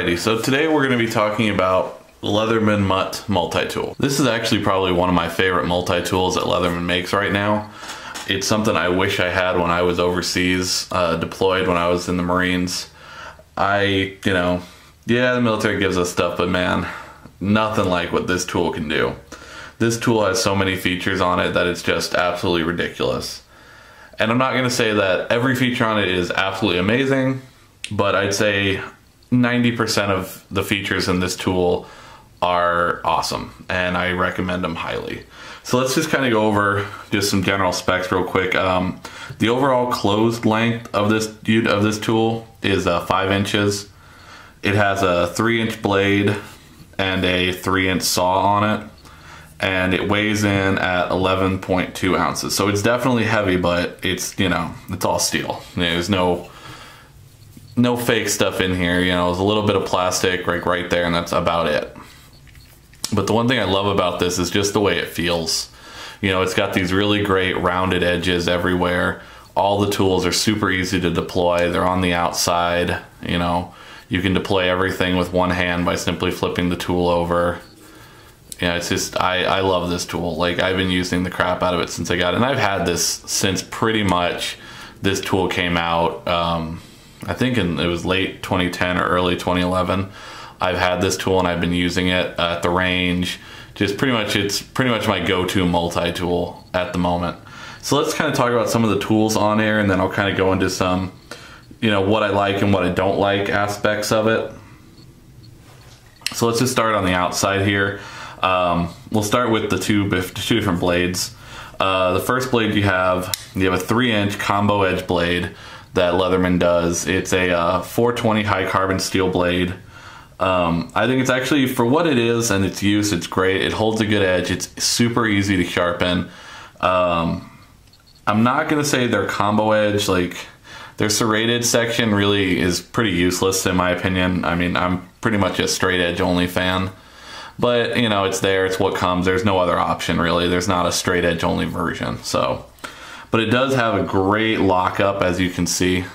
Alrighty, so today we're going to be talking about Leatherman MUT multi-tool. This is actually probably one of my favorite multi-tools that Leatherman makes right now. It's something I wish I had when I was overseas, deployed when I was in the Marines. Yeah, the military gives us stuff, but man, nothing like what this tool can do. This tool has so many features on it that it's just absolutely ridiculous. And I'm not going to say that every feature on it is absolutely amazing, but I'd say 90% of the features in this tool are awesome, and I recommend them highly. So let's just kind of go over just some general specs real quick. The overall closed length of this tool is 5 inches. It has a 3-inch blade and a 3-inch saw on it, and it weighs in at 11.2 ounces. So it's definitely heavy, but it's, it's all steel. There's no fake stuff in here. There's a little bit of plastic right there, and that's about it. But the one thing I love about this is just the way it feels. It's got these really great rounded edges everywhere. All the tools are super easy to deploy. They're on the outside. You can deploy everything with one hand by simply flipping the tool over. It's just, I love this tool. Like, I've been using the crap out of it since I got it. And I've had this since pretty much this tool came out. I think it was late 2010 or early 2011. I've had this tool and I've been using it at the range. It's pretty much my go-to multi-tool at the moment. So let's kind of talk about some of the tools on here, and then I'll kind of go into some, what I like and what I don't like aspects of it. So let's just start on the outside here. We'll start with the two different blades. The first blade you have a 3-inch combo edge blade that Leatherman does. It's a 420 high carbon steel blade. I think it's actually, for what it is and its use, it's great. It holds a good edge. It's super easy to sharpen. I'm not gonna say their combo edge, like their serrated section really is pretty useless in my opinion. I mean, I'm pretty much a straight edge only fan, but it's there, it's what comes. There's no other option really. There's not a straight edge only version. But it does have a great lockup, as you can see.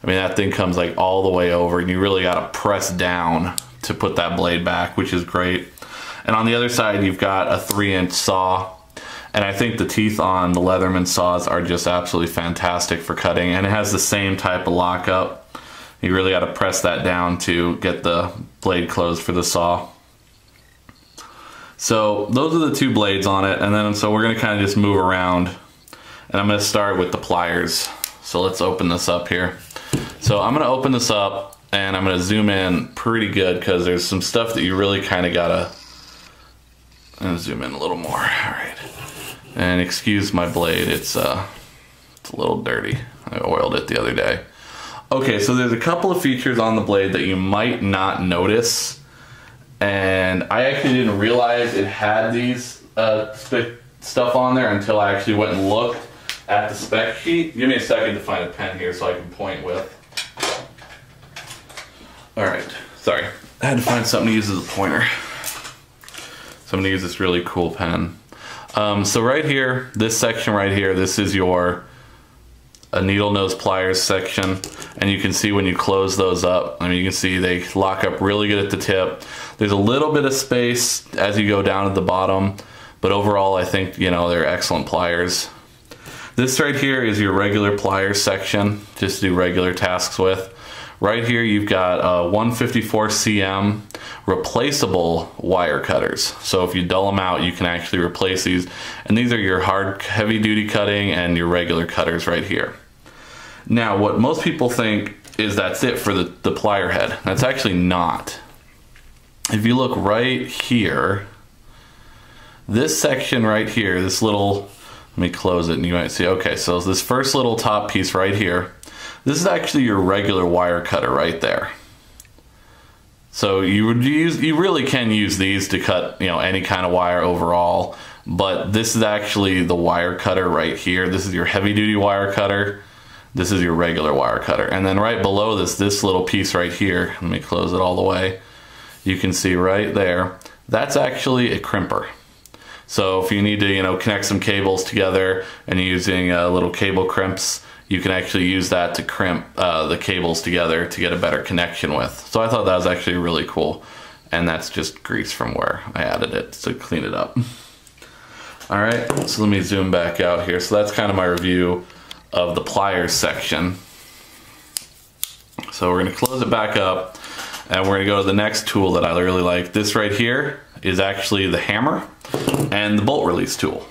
I mean, that thing comes like all the way over, and you really got to press down to put that blade back, which is great. And on the other side, you've got a 3-inch saw. And I think the teeth on the Leatherman saws are just absolutely fantastic for cutting. And it has the same type of lockup. You really got to press that down to get the blade closed for the saw. So those are the two blades on it. And then, so we're going to kind of just move around. And I'm going to start with the pliers. So let's open this up here. So I'm going to open this up and I'm going to zoom in pretty good because there's some stuff that you really kind of gotta. I'm going to zoom in a little more. All right. And excuse my blade. It's a little dirty. I oiled it the other day. Okay, so there's a couple of features on the blade that you might not notice. And I actually didn't realize it had these stuff on there until I actually went and looked at the spec sheet. Give me a second to find a pen here so I can point with. Alright, sorry. I had to find something to use as a pointer. So I'm going to use this really cool pen. So right here, this section right here, this is your needle nose pliers section. And you can see when you close those up, I mean, you can see they lock up really good at the tip. There's a little bit of space as you go down at the bottom, but overall I think, they're excellent pliers. This right here is your regular pliers section, just to do regular tasks with. Right here you've got 154 cm replaceable wire cutters. So if you dull them out, you can actually replace these. And these are your hard, heavy duty cutting and your regular cutters right here. Now, what most people think is that's it for the plier head. That's actually not. If you look right here, this section right here, this little, let me close it and you might see, okay, so this first little top piece right here, this is actually your regular wire cutter right there. So you really can use these to cut, any kind of wire overall, but this is actually the wire cutter right here. This is your heavy duty wire cutter. This is your regular wire cutter. And then right below this little piece right here, let me close it all the way. You can see right there, that's actually a crimper. So if you need to, connect some cables together and you're using little cable crimps, you can actually use that to crimp the cables together to get a better connection with. So I thought that was actually really cool. And that's just grease from where I added it to clean it up. All right, so let me zoom back out here. So that's kind of my review of the pliers section. So we're gonna close it back up and we're gonna go to the next tool that I really like. This right here is actually the hammer and the bolt release tool.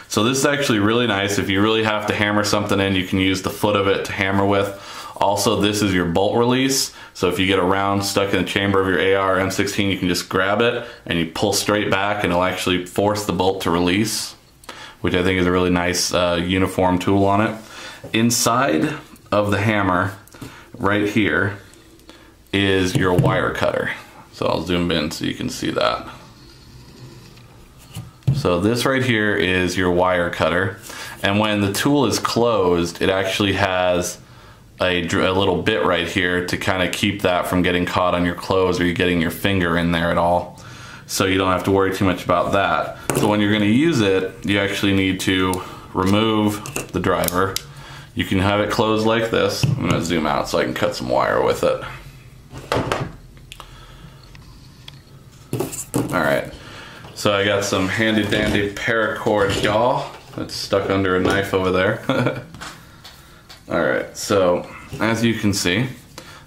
So this is actually really nice. If you really have to hammer something in, you can use the foot of it to hammer with. Also, this is your bolt release. So if you get a round stuck in the chamber of your AR or M16, you can just grab it and you pull straight back and it'll actually force the bolt to release, which I think is a really nice uniform tool on it. Inside of the hammer, right here, is your wire cutter. So I'll zoom in so you can see that. So this right here is your wire cutter. And when the tool is closed, it actually has a little bit right here to kind of keep that from getting caught on your clothes or you getting your finger in there at all. So you don't have to worry too much about that. So when you're going to use it, you actually need to remove the driver. You can have it closed like this. I'm going to zoom out so I can cut some wire with it. Alright, so I got some handy dandy paracord yaw that's stuck under a knife over there. Alright, so as you can see,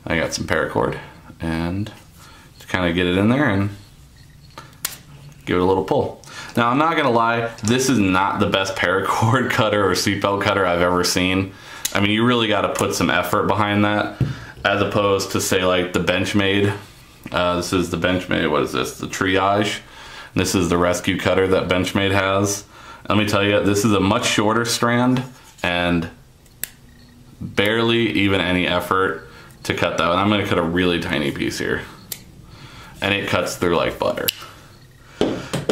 I got some paracord and to kind of get it in there and give it a little pull. Now I'm not gonna lie, this is not the best paracord cutter or seatbelt cutter I've ever seen. I mean, you really got to put some effort behind that as opposed to say like the Benchmade. This is the Benchmade, what is this? The Triage. This is the rescue cutter that Benchmade has. Let me tell you, this is a much shorter strand and barely even any effort to cut that. And I'm gonna cut a really tiny piece here. And it cuts through like butter.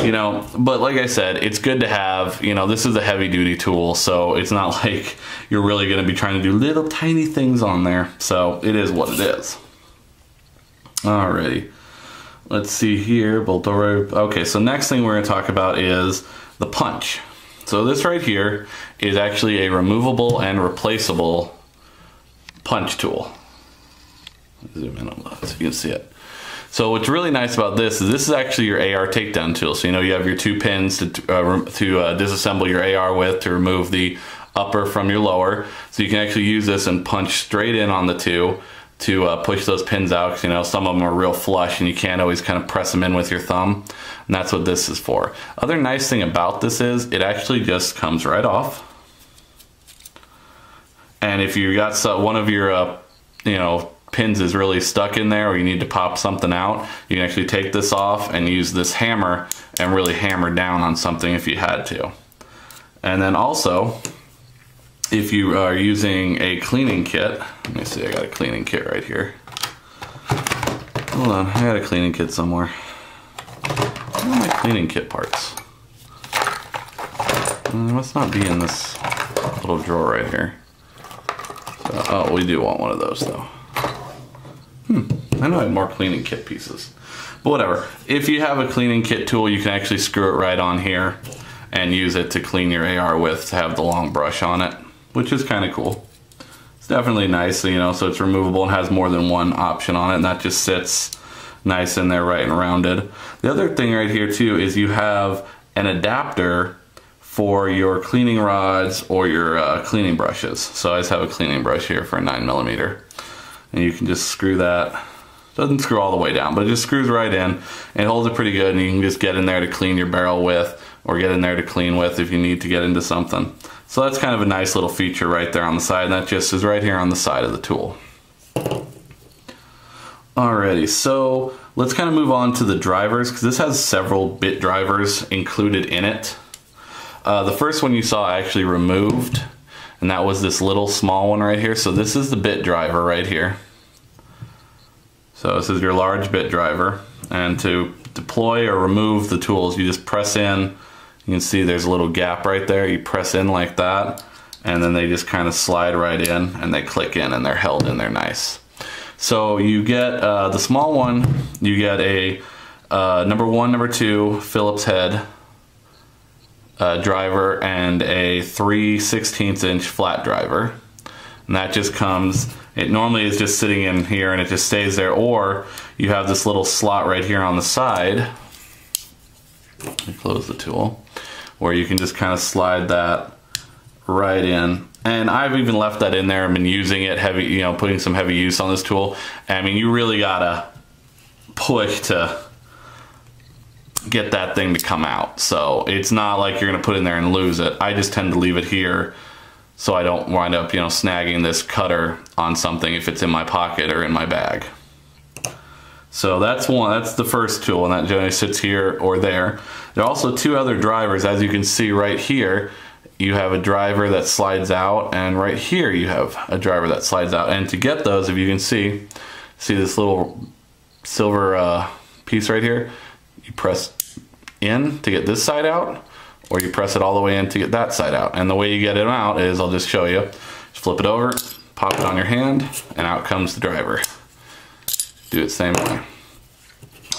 You know, but like I said, it's good to have, you know, this is a heavy duty tool, so it's not like you're really gonna be trying to do little tiny things on there. So it is what it is. Alrighty, let's see here, bolt over. Okay, so next thing we're gonna talk about is the punch. So this right here is actually a removable and replaceable punch tool. Zoom in on that so you can see it. So what's really nice about this is actually your AR takedown tool. So you know you have your 2 pins to disassemble your AR with to remove the upper from your lower. So you can actually use this and punch straight in on the 2 to push those pins out, because you know some of them are real flush and you can't always kind of press them in with your thumb, and that's what this is for. Other nice thing about this is it actually just comes right off, and if you got one of your you know, pins is really stuck in there or you need to pop something out, you can actually take this off and use this hammer and really hammer down on something if you had to. And then also, if you are using a cleaning kit, let me see, I got a cleaning kit right here. Hold on, I got a cleaning kit somewhere. Where are my cleaning kit parts? They must not be in this little drawer right here. So, oh, we do want one of those though. I know I had more cleaning kit pieces. But whatever, if you have a cleaning kit tool, you can actually screw it right on here and use it to clean your AR with, to have the long brush on it, which is kind of cool. It's definitely nice, you know, so it's removable and has more than one option on it, and that just sits nice in there, right and rounded. The other thing right here too is you have an adapter for your cleaning rods or your cleaning brushes. So I just have a cleaning brush here for a 9mm, and you can just screw that. Doesn't screw all the way down, but it just screws right in and it holds it pretty good, and you can just get in there to clean your barrel with, or get in there to clean with if you need to get into something. So that's kind of a nice little feature right there on the side, and that just is right here on the side of the tool. Alrighty, so let's kind of move on to the drivers, because this has several bit drivers included in it. The first one you saw I actually removed, and that was this little small one right here. So this is the bit driver right here. So this is your large bit driver, and to deploy or remove the tools, you just press in. You can see there's a little gap right there. You press in like that, and then they just kind of slide right in, and they click in, and they're held in there nice. So you get the small one, you get a number 1, number 2 Phillips head driver and a 3/16" flat driver. and that just comes, it normally is just sitting in here and it just stays there, or you have this little slot right here on the side. Let me close the tool, where you can just kind of slide that right in. And I've even left that in there and been using it heavy, you know, putting some heavy use on this tool. I mean, you really gotta push to get that thing to come out. So it's not like you're gonna put it in there and lose it. I just tend to leave it here so I don't wind up, you know, snagging this cutter on something if it's in my pocket or in my bag. So that's the first tool, and that generally sits here or there. There are also two other drivers. As you can see right here, you have a driver that slides out, and right here you have a driver that slides out. And to get those, if you can see this little silver piece right here, you press in to get this side out, or you press it all the way in to get that side out. And the way you get it out is, I'll just show you. Just flip it over, pop it on your hand, and out comes the driver. Do it same way.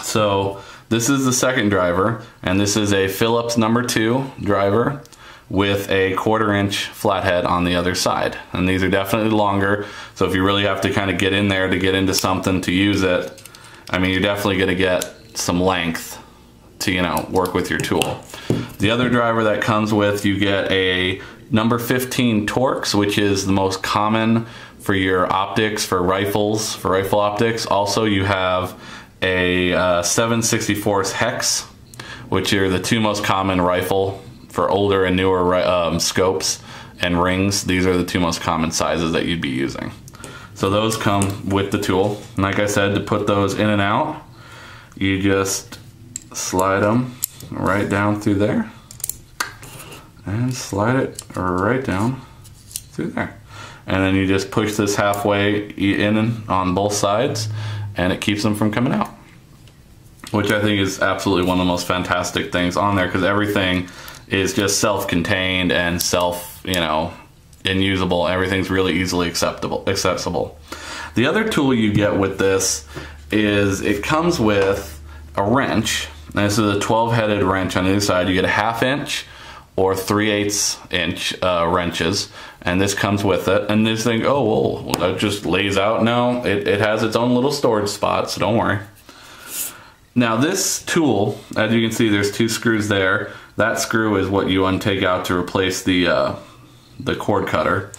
So this is the second driver, and this is a Phillips #2 driver with a 1/4 inch flathead on the other side. And these are definitely longer, so if you really have to kind of get in there to get into something to use it, I mean, you're definitely gonna get some length to, you know, work with your tool. The other driver that comes with, you get a #15 Torx, which is the most common for your optics, for rifles, for rifle optics. Also, you have a 7/64 hex, which are the two most common rifle for older and newer scopes and rings. These are the two most common sizes that you'd be using. So those come with the tool. And like I said, to put those in and out, you just slide them right down through there and slide it right down through there. And then you just push this halfway in on both sides, and it keeps them from coming out. Which I think is absolutely one of the most fantastic things on there, because everything is just self-contained and you know, unusable. Everything's really easily accessible. The other tool you get with this is, it comes with a wrench. And this is a 12-headed wrench on either side. You get a 1/2 inch or 3/8 inch wrenches, and this comes with it. And this thing, oh, well, that just lays out. No, it has its own little storage spot, so don't worry. Now this tool, as you can see, there's 2 screws there. That screw is what you untake out to replace the cord cutter.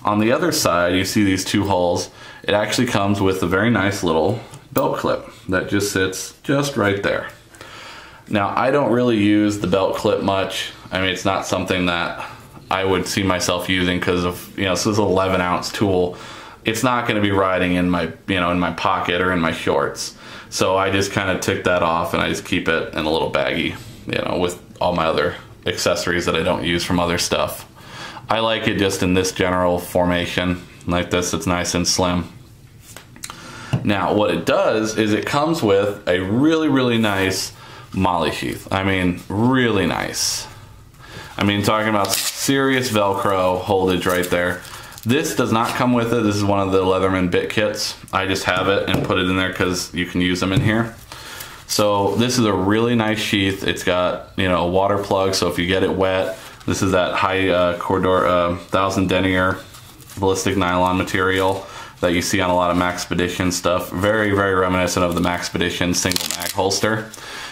On the other side, you see these 2 holes. It actually comes with a very nice little belt clip that just sits just right there. Now, I don't really use the belt clip much. I mean, it's not something that I would see myself using because of, you know, this is an 11-ounce tool. It's not going to be riding in my, you know, in my pocket or in my shorts. So I just kind of took that off, and I just keep it in a little baggie, you know, with all my other accessories that I don't use from other stuff. I like it just in this general formation like this. It's nice and slim. Now, what it does is it comes with a really, really nice MOLLE sheath. I mean, really nice. I mean, talking about serious Velcro holdage right there. This does not come with it. This is one of the Leatherman bit kits. I just have it and put it in there because you can use them in here. So this is a really nice sheath. It's got, you know, a water plug, so if you get it wet, this is that high corridor 1000 denier ballistic nylon material that you see on a lot of Maxpedition stuff. Very, very reminiscent of the Maxpedition single mag holster.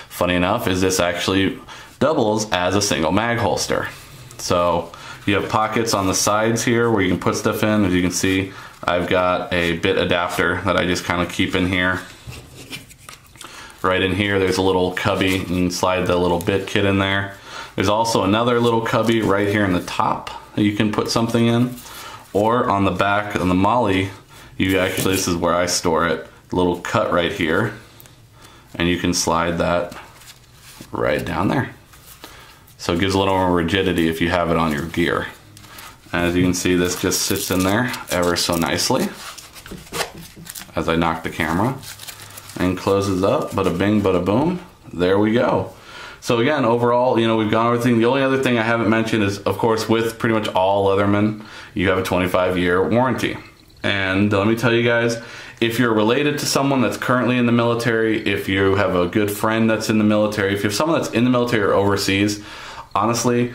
Funny enough, is this actually doubles as a single mag holster. So you have pockets on the sides here where you can put stuff in. As you can see, I've got a bit adapter that I just kind of keep in here. Right in here, there's a little cubby. You can slide the little bit kit in there. There's also another little cubby right here in the top that you can put something in. Or on the back, on the MOLLE, you actually, this is where I store it, a little cut right here. And you can slide that right down there. So it gives a little more rigidity if you have it on your gear. And as you can see, this just sits in there ever so nicely as I knock the camera and closes up. Bada bing, bada boom. There we go. So again, overall, you know, we've gone over everything. The only other thing I haven't mentioned is, of course, with pretty much all Leatherman, you have a 25-year warranty. And let me tell you guys, if you're related to someone that's currently in the military, if you have a good friend that's in the military, if you have someone that's in the military or overseas, honestly,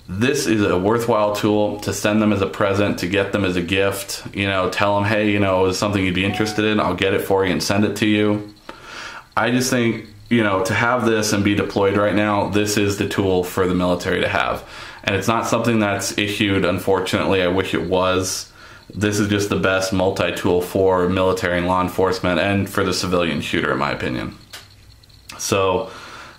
This is a worthwhile tool to send them as a present, to get them as a gift. You know, tell them, hey, you know, is something you'd be interested in? I'll get it for you and send it to you. I just think, you know, to have this and be deployed right now, this is the tool for the military to have. And it's not something that's issued, unfortunately. I wish it was. This is just the best multi-tool for military and law enforcement and for the civilian shooter, in my opinion. So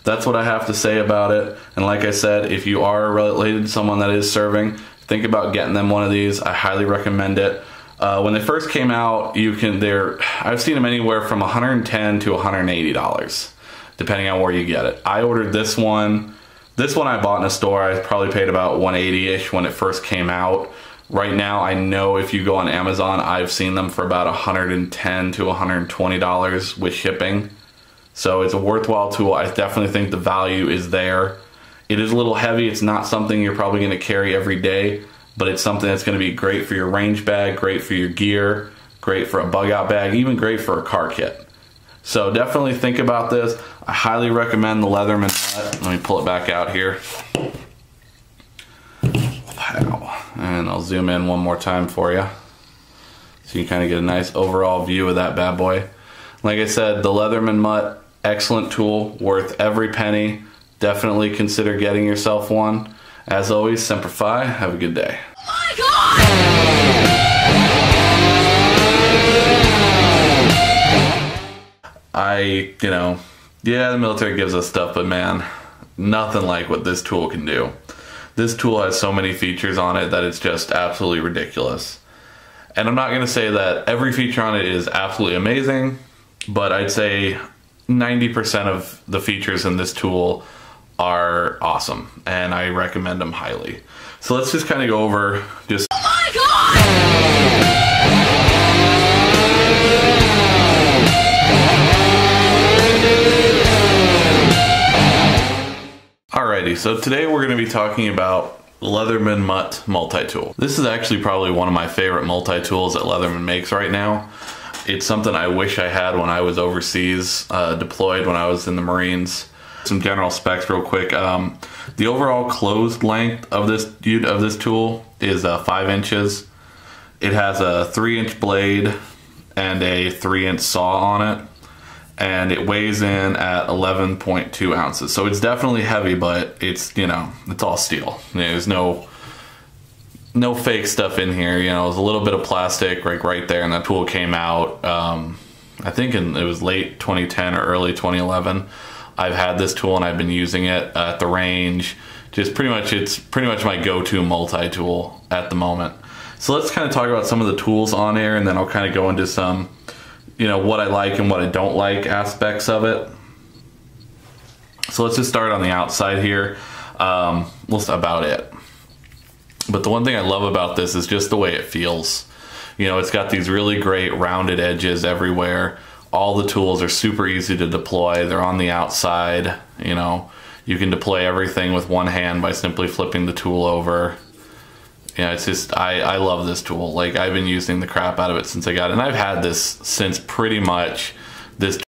that's what I have to say about it. And like I said, if you are related to someone that is serving, think about getting them one of these. I highly recommend it. When they first came out, I've seen them anywhere from $110 to $180, depending on where you get it. I ordered this one. This one I bought in a store. I probably paid about $180-ish when it first came out. Right now, I know if you go on Amazon, I've seen them for about $110 to $120 with shipping. So it's a worthwhile tool. I definitely think the value is there. It is a little heavy. It's not something you're probably going to carry every day, but it's something that's going to be great for your range bag, great for your gear, great for a bug out bag, even great for a car kit. So definitely think about this. I highly recommend the Leatherman MUT. Let me pull it back out here. Wow. And I'll zoom in one more time for you, so you can kind of get a nice overall view of that bad boy. Like I said, the Leatherman MUT, excellent tool, worth every penny. Definitely consider getting yourself one. As always, Semper Fi. Have a good day. Oh my God! Yeah, the military gives us stuff, but man, nothing like what this tool can do. This tool has so many features on it that it's just absolutely ridiculous. And I'm not going to say that every feature on it is absolutely amazing, but I'd say 90% of the features in this tool are awesome, and I recommend them highly. So let's just kind of go over just... Oh my God! Alrighty, so today we're going to be talking about Leatherman MUT multi-tool. This is actually probably one of my favorite multi-tools that Leatherman makes right now. It's something I wish I had when I was overseas, deployed when I was in the Marines. Some general specs real quick. The overall closed length of this tool is 5 inches. It has a 3-inch blade and a 3-inch saw on it, and it weighs in at 11.2 ounces. So it's definitely heavy, but it's, you know, it's all steel. There's no fake stuff in here. You know, there's a little bit of plastic right there, and that tool came out, I think it was late 2010 or early 2011. I've had this tool and I've been using it at the range. It's pretty much my go-to multi-tool at the moment. So let's kind of talk about some of the tools on here, and then I'll kind of go into some, you know, what I like and what I don't like aspects of it. So let's just start on the outside here. About it. But the one thing I love about this is just the way it feels. You know, it's got these really great rounded edges everywhere. All the tools are super easy to deploy. They're on the outside. You know, you can deploy everything with one hand by simply flipping the tool over. Yeah, it's just, I love this tool. Like, I've been using the crap out of it since I got it. And I've had this since pretty much this